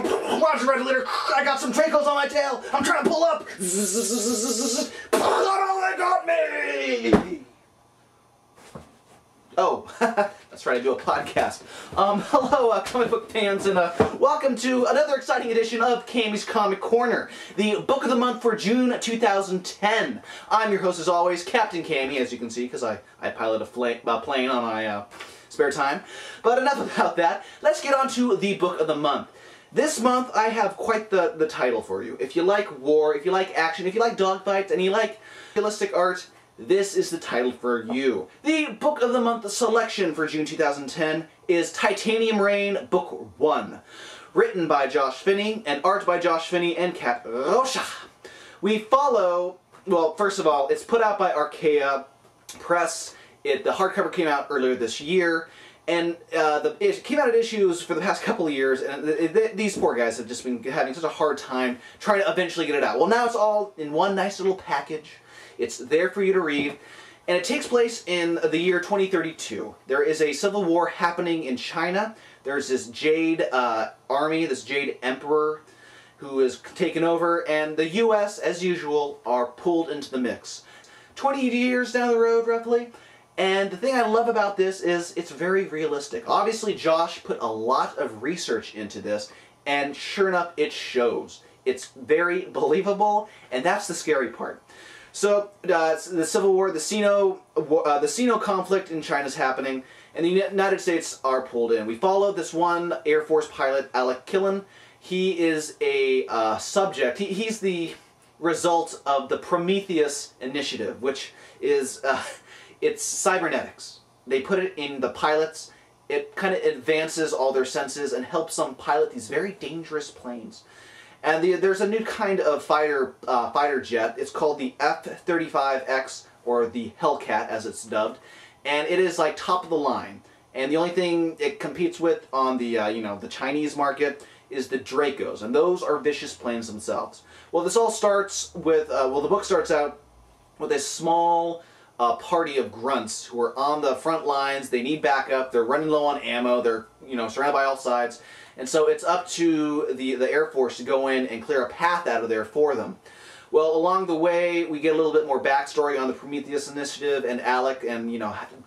Roger Red Litter, I got some Dracos on my tail. I'm trying to pull up. Oh, they got me. Oh, that's right, I do a podcast. Hello, comic book fans, and welcome to another exciting edition of Cammy's Comic Corner, the book of the month for June 2010. I'm your host, as always, Captain Cammy, as you can see, because I pilot a plane on my spare time. But enough about that. Let's get on to the book of the month. This month, I have quite the title for you. If you like war, if you like action, if you like dogfights, and you like realistic art, this is the title for you. The Book of the Month selection for June 2010 is Titanium Rain, Book 1. Written by Josh Finney, and art by Josh Finney and Kat Rocha. We follow, well, first of all, it's put out by Archaia Press. The hardcover came out earlier this year, and it came out at issues for the past couple of years, and these poor guys have just been having such a hard time trying to eventually get it out. Well, now it's all in one nice little package. It's there for you to read, and it takes place in the year 2032. There is a civil war happening in China. There's this Jade army, this Jade Emperor, who is taken over, and the U.S., as usual, are pulled into the mix. 20 years down the road, roughly. And the thing I love about this is it's very realistic. Obviously, Josh put a lot of research into this, and sure enough, it shows. It's very believable, and that's the scary part. So, the Civil War, the Sino conflict in China is happening, and the United States are pulled in. We follow this one Air Force pilot, Alec Killen. He is a subject. He's the result of the Prometheus initiative, which is, it's cybernetics. They put it in the pilots. It kind of advances all their senses and helps them pilot these very dangerous planes. And there's a new kind of fighter jet. It's called the F-35X, or the Hellcat as it's dubbed, and it is like top of the line. And the only thing it competes with on the the Chinese market is the Dracos, and those are vicious planes themselves. Well, this all starts with the book starts out with a small party of grunts who are on the front lines. They need backup. They're running low on ammo. They're surrounded by all sides. And so it's up to the Air Force to go in and clear a path out of there for them. Well, along the way, we get a little bit more backstory on the Prometheus Initiative and Alec, and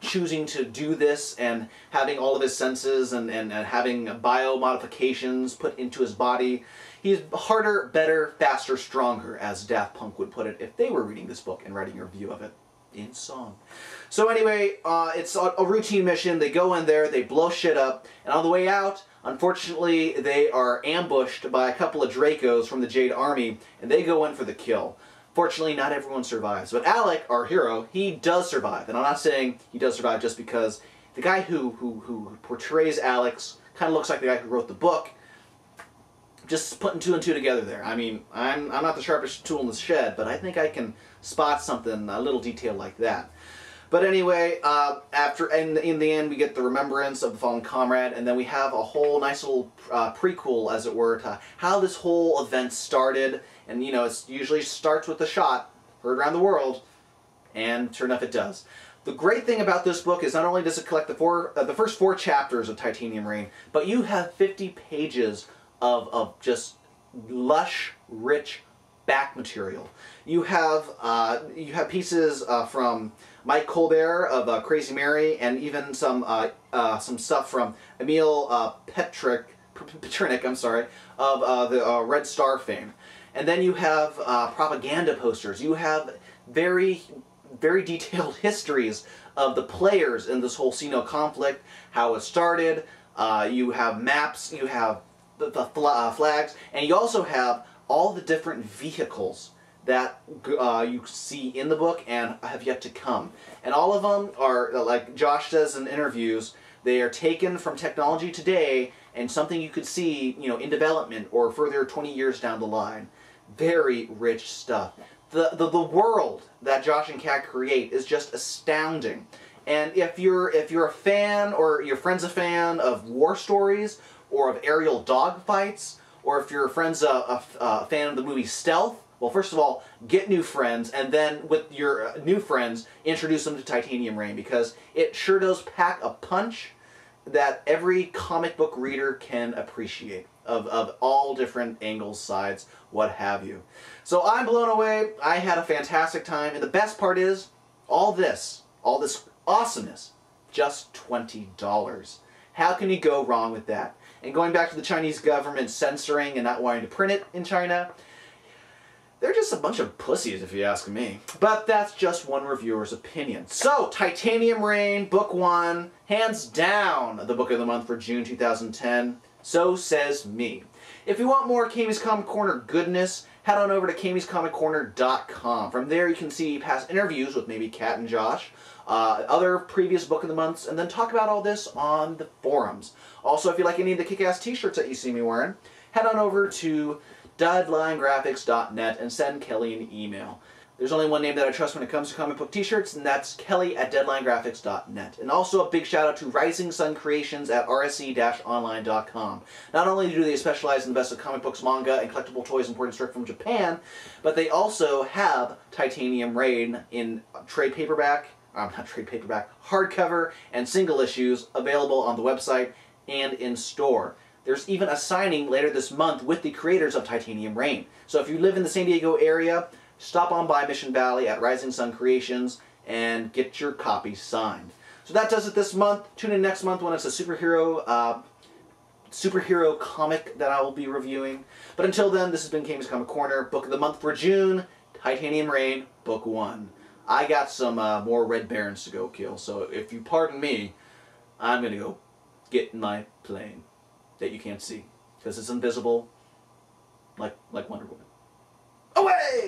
choosing to do this and having all of his senses and having bio-modifications put into his body. He's harder, better, faster, stronger, as Daft Punk would put it if they were reading this book and writing a review of it in song. So anyway, it's a routine mission. They go in there, they blow shit up, and on the way out, unfortunately, they are ambushed by a couple of Dracos from the Jade Army, and they go in for the kill. Fortunately, not everyone survives. But Alec, our hero, he does survive. And I'm not saying he does survive just because the guy who portrays Alex kind of looks like the guy who wrote the book. Just putting two and two together there. I mean, I'm not the sharpest tool in the shed, but I think I can spot something, a little detail like that. But anyway, in the end, we get the remembrance of the fallen comrade, and then we have a whole nice little prequel, as it were, to how this whole event started. And it usually starts with a shot heard around the world, and sure enough, it does. The great thing about this book is not only does it collect the first 4 chapters of Titanium Rain, but you have 50 pages of just lush, rich back material. You have pieces from Mike Colbert of Crazy Mary, and even some stuff from Emil Petrinick, I'm sorry, of the Red Star fame. And then you have propaganda posters. You have very, very detailed histories of the players in this whole Sino conflict, how it started. You have maps. You have the flags, and you also have all the different vehicles that you see in the book and have yet to come. And all of them are, like Josh says in interviews, they are taken from technology today and something you could see, in development or further 20 years down the line. Very rich stuff. The world that Josh and Kat create is just astounding. And if you're a fan, or your friend's a fan of war stories, or of aerial dogfights, or if your friend's a fan of the movie Stealth, well, first of all, get new friends, and then with your new friends, introduce them to Titanium Rain, because it sure does pack a punch that every comic book reader can appreciate. of all different angles, sides, what have you. So I'm blown away. I had a fantastic time, and the best part is all this awesomeness, just $20. How can you go wrong with that? And going back to the Chinese government censoring and not wanting to print it in China, they're just a bunch of pussies if you ask me. But that's just one reviewer's opinion. So, Titanium Rain, Book 1, hands down the book of the month for June 2010. So says me. If you want more Cammy's Comic Corner goodness, head on over to cammyscomiccorner.com. From there you can see past interviews with maybe Kat and Josh, other previous book of the months, and then talk about all this on the forums. Also, if you like any of the kick-ass t-shirts that you see me wearing, head on over to deadlinegraphics.net and send Kelly an email. There's only one name that I trust when it comes to comic book t-shirts, and that's Kelly at deadlinegraphics.net. And also a big shout out to Rising Sun Creations at rsc-online.com. Not only do they specialize in the best of comic books, manga, and collectible toys imported straight from Japan, but they also have Titanium Rain in hardcover and single issues available on the website and in store. There's even a signing later this month with the creators of Titanium Rain. So if you live in the San Diego area, stop on by Mission Valley at Rising Sun Creations and get your copy signed. So that does it this month. Tune in next month when it's a superhero comic that I will be reviewing. But until then, this has been Cammy's Comic Corner. Book of the month for June, Titanium Rain, Book 1. I got some more Red Barons to go kill, so if you pardon me, I'm going to go get in my plane that you can't see, because it's invisible, like Wonder Woman. Away!